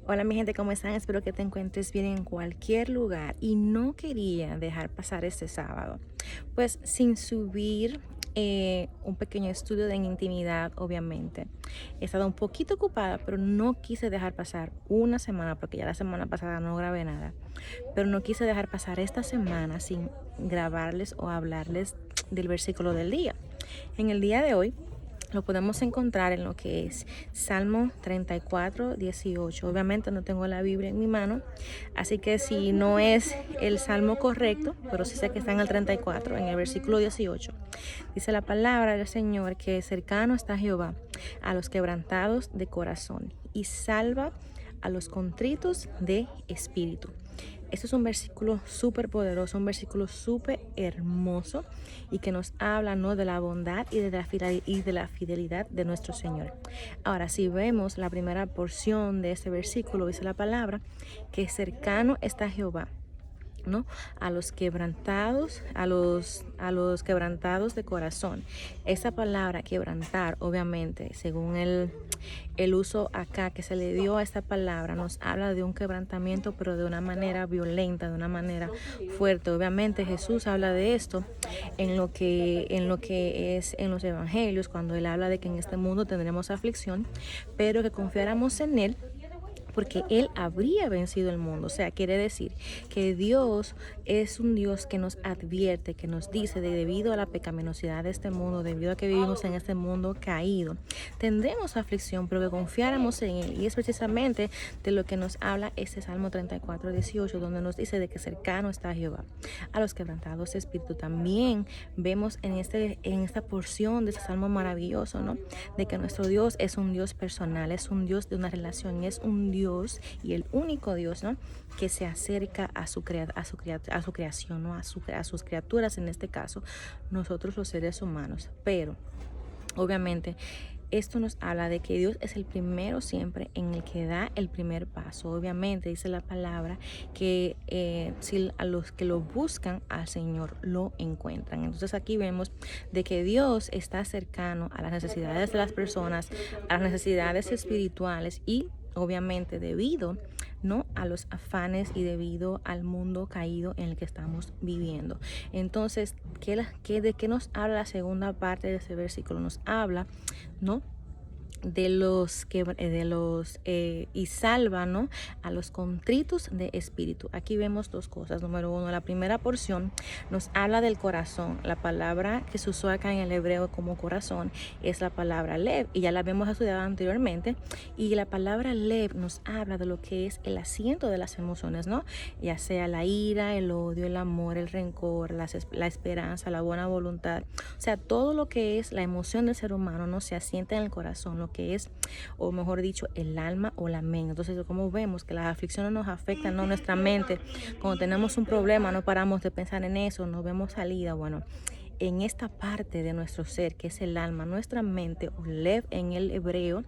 Hola mi gente, ¿cómo están? Espero que te encuentres bien en cualquier lugar y no quería dejar pasar este sábado, pues sin subir un pequeño estudio de intimidad, obviamente. He estado un poquito ocupada, pero no quise dejar pasar una semana, porque ya la semana pasada no grabé nada, pero no quise dejar pasar esta semana sin grabarles o hablarles del versículo del día. En el día de hoy lo podemos encontrar en lo que es Salmo 34:18. Obviamente no tengo la Biblia en mi mano, así que si no es el Salmo correcto, pero sí sé que está en el 34, en el versículo 18. Dice la palabra del Señor que cercano está Jehová a los quebrantados de corazón y salva a los contritos de espíritu. Esto es un versículo súper poderoso, un versículo súper hermoso y que nos habla, ¿no?, de la bondad y de la fidelidad de nuestro Señor. Ahora, si vemos la primera porción de este versículo, dice la palabra que cercano está Jehová, ¿no?, a los quebrantados, a los quebrantados de corazón. Esa palabra quebrantar, obviamente, según el uso acá que se le dio a esta palabra, nos habla de un quebrantamiento, pero de una manera violenta, de una manera fuerte. Obviamente Jesús habla de esto en lo que es en los evangelios, cuando él habla de que en este mundo tendremos aflicción, pero que confiáramos en él porque Él habría vencido el mundo. O sea, quiere decir que Dios es un Dios que nos advierte, que nos dice de debido a la pecaminosidad de este mundo, debido a que vivimos en este mundo caído, tendremos aflicción, pero que confiáramos en Él. Y es precisamente de lo que nos habla este Salmo 34:18, donde nos dice de que cercano está Jehová a los quebrantados de espíritu. También vemos en esta porción de este Salmo maravilloso, ¿no?, de que nuestro Dios es un Dios personal, es un Dios de una relación, es un Dios y el único Dios, ¿no?, que se acerca a su creación, ¿no?, a sus criaturas, en este caso, nosotros los seres humanos. Pero, obviamente, esto nos habla de que Dios es el primero siempre en el que da el primer paso. Obviamente dice la palabra que si a los que lo buscan al Señor lo encuentran. Entonces aquí vemos de que Dios está cercano a las necesidades de las personas, a las necesidades espirituales y obviamente debido, ¿no?, a los afanes y debido al mundo caído en el que estamos viviendo. Entonces, ¿de qué nos habla la segunda parte de ese versículo? Nos habla, ¿no?, y salva, ¿no?, a los contritos de espíritu. Aquí vemos dos cosas. Número uno, la primera porción nos habla del corazón. La palabra que se usó acá en el hebreo como corazón es la palabra lev, y ya la habíamos estudiado anteriormente. Y la palabra lev nos habla de lo que es el asiento de las emociones, ¿no?, ya sea la ira, el odio, el amor, el rencor, la esperanza, la buena voluntad. O sea, todo lo que es la emoción del ser humano no se asienta en el corazón, lo que es, o mejor dicho, el alma o la mente. Entonces, como vemos que las aflicciones nos afectan, ¿no?, nuestra mente. Cuando tenemos un problema, no paramos de pensar en eso, no vemos salida. Bueno, en esta parte de nuestro ser, que es el alma, nuestra mente, o lev en el hebreo,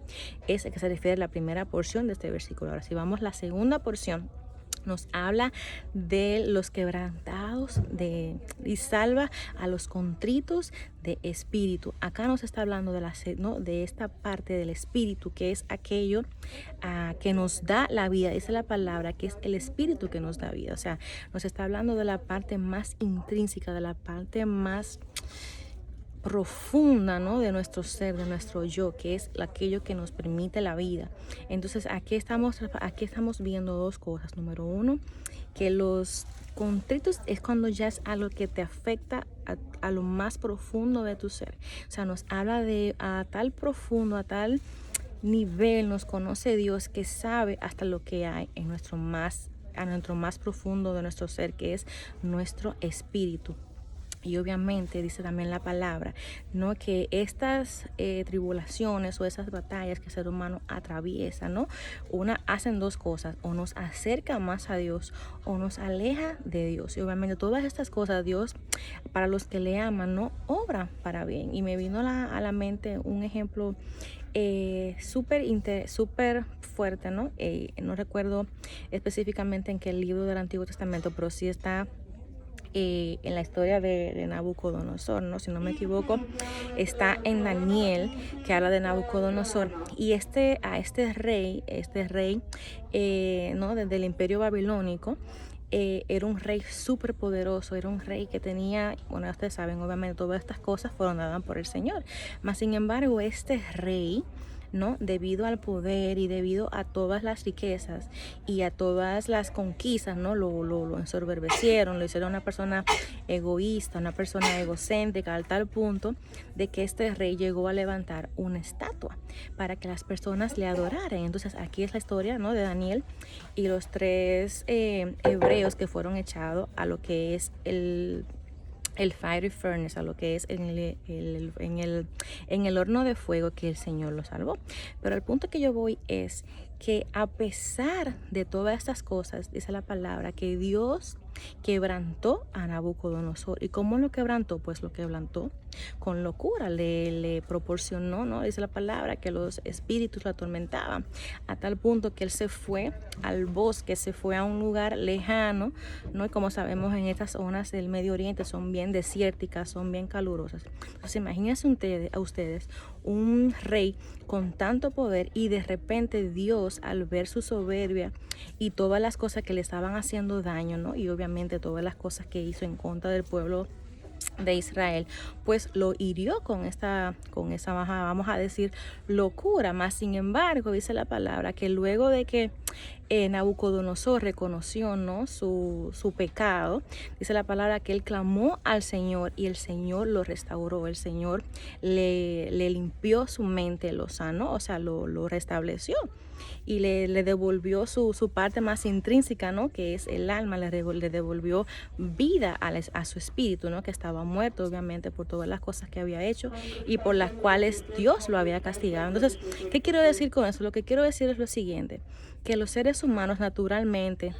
es a que se refiere la primera porción de este versículo. Ahora, si vamos la segunda porción, nos habla de los quebrantados y salva a los contritos de espíritu. Acá nos está hablando ¿no?, de esta parte del espíritu, que es aquello que nos da la vida. Esa es la palabra, que es el espíritu que nos da vida. O sea, nos está hablando de la parte más intrínseca, de la parte más profunda, ¿no?, de nuestro ser, de nuestro yo, que es aquello que nos permite la vida. Entonces aquí estamos viendo dos cosas. Número uno, que los contritos es cuando ya es algo que te afecta a lo más profundo de tu ser. O sea, nos habla de a tal profundo, a tal nivel nos conoce Dios, que sabe hasta lo que hay a nuestro más profundo de nuestro ser, que es nuestro espíritu. Y obviamente dice también la palabra, ¿no?, que estas tribulaciones o esas batallas que el ser humano atraviesa, ¿no?, hacen dos cosas: o nos acerca más a Dios o nos aleja de Dios. Y obviamente todas estas cosas Dios, para los que le aman, no obra para bien. Y me vino a la mente un ejemplo súper fuerte, ¿no? No recuerdo específicamente en qué libro del Antiguo Testamento, pero sí está en la historia de Nabucodonosor, ¿no? Si no me equivoco, está en Daniel, que habla de Nabucodonosor. Y a este rey, ¿no? Desde el imperio babilónico, era un rey súper poderoso, era un rey que tenía, bueno, ustedes saben, obviamente todas estas cosas fueron dadas por el Señor. Mas, sin embargo, este rey, ¿no? Debido al poder y debido a todas las riquezas y a todas las conquistas, ¿no? Lo ensoberbecieron, lo hicieron una persona egoísta, una persona egocéntrica, al tal punto de que este rey llegó a levantar una estatua para que las personas le adoraran. Entonces aquí es la historia, ¿no? De Daniel y los tres hebreos que fueron echados a lo que es el fiery furnace, a lo que es en el horno de fuego, que el Señor lo salvó. Pero el punto que yo voy es que a pesar de todas estas cosas, dice la palabra, que Dios quebrantó a Nabucodonosor. ¿Y cómo lo quebrantó? Pues lo quebrantó con locura, le proporcionó, ¿no? Dice la palabra que los espíritus lo atormentaban, a tal punto que él se fue al bosque, se fue a un lugar lejano, ¿no? Y como sabemos, en estas zonas del Medio Oriente son bien desérticas, son bien calurosas. Entonces imagínense a ustedes un rey con tanto poder, y de repente Dios, al ver su soberbia y todas las cosas que le estaban haciendo daño, ¿no? Y obviamente todas las cosas que hizo en contra del pueblo de Israel, pues lo hirió con esa, vamos a decir, locura. Más sin embargo, dice la palabra que luego de que Nabucodonosor reconoció, ¿no? su pecado, dice la palabra que él clamó al Señor y el Señor lo restauró, el Señor le limpió su mente, lo sanó, o sea, lo restableció y le devolvió su parte más intrínseca, ¿no? Que es el alma, le devolvió vida a su espíritu, ¿no? Que estaba muerto, obviamente, por todas las cosas que había hecho y por las cuales Dios lo había castigado. Entonces, ¿qué quiero decir con eso? Lo que quiero decir es lo siguiente, que los seres humanos naturalmente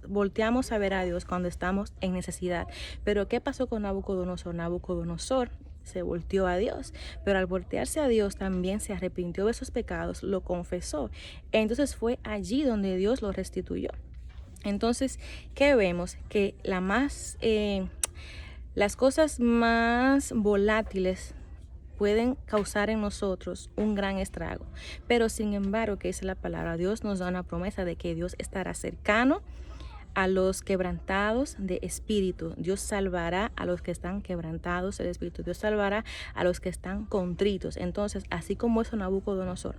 volteamos a ver a Dios cuando estamos en necesidad. Pero ¿qué pasó con Nabucodonosor? Nabucodonosor se volteó a Dios, pero al voltearse a Dios también se arrepintió de sus pecados, lo confesó. Entonces fue allí donde Dios lo restituyó. Entonces, ¿qué vemos? Que las cosas más volátiles pueden causar en nosotros un gran estrago. Pero sin embargo, que dice la palabra, Dios nos da una promesa de que Dios estará cercano a los quebrantados de espíritu. Dios salvará a los que están quebrantados del espíritu. Dios salvará a los que están contritos. Entonces, así como hizo Nabucodonosor,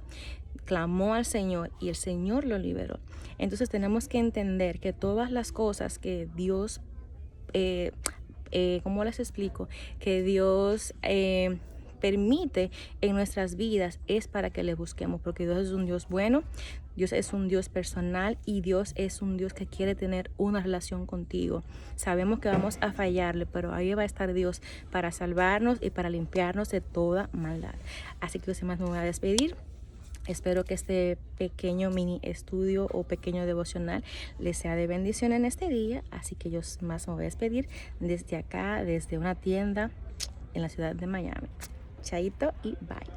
clamó al Señor y el Señor lo liberó. Entonces tenemos que entender que todas las cosas que Dios, ¿cómo les explico? Que Dios permite en nuestras vidas es para que le busquemos, porque Dios es un Dios bueno, Dios es un Dios personal y Dios es un Dios que quiere tener una relación contigo. Sabemos que vamos a fallarle, pero ahí va a estar Dios para salvarnos y para limpiarnos de toda maldad. Así que sin más me voy a despedir. Espero que este pequeño mini estudio o pequeño devocional les sea de bendición en este día. Así que yo más me voy a despedir desde acá, desde una tienda en la ciudad de Miami. Chaito y bye.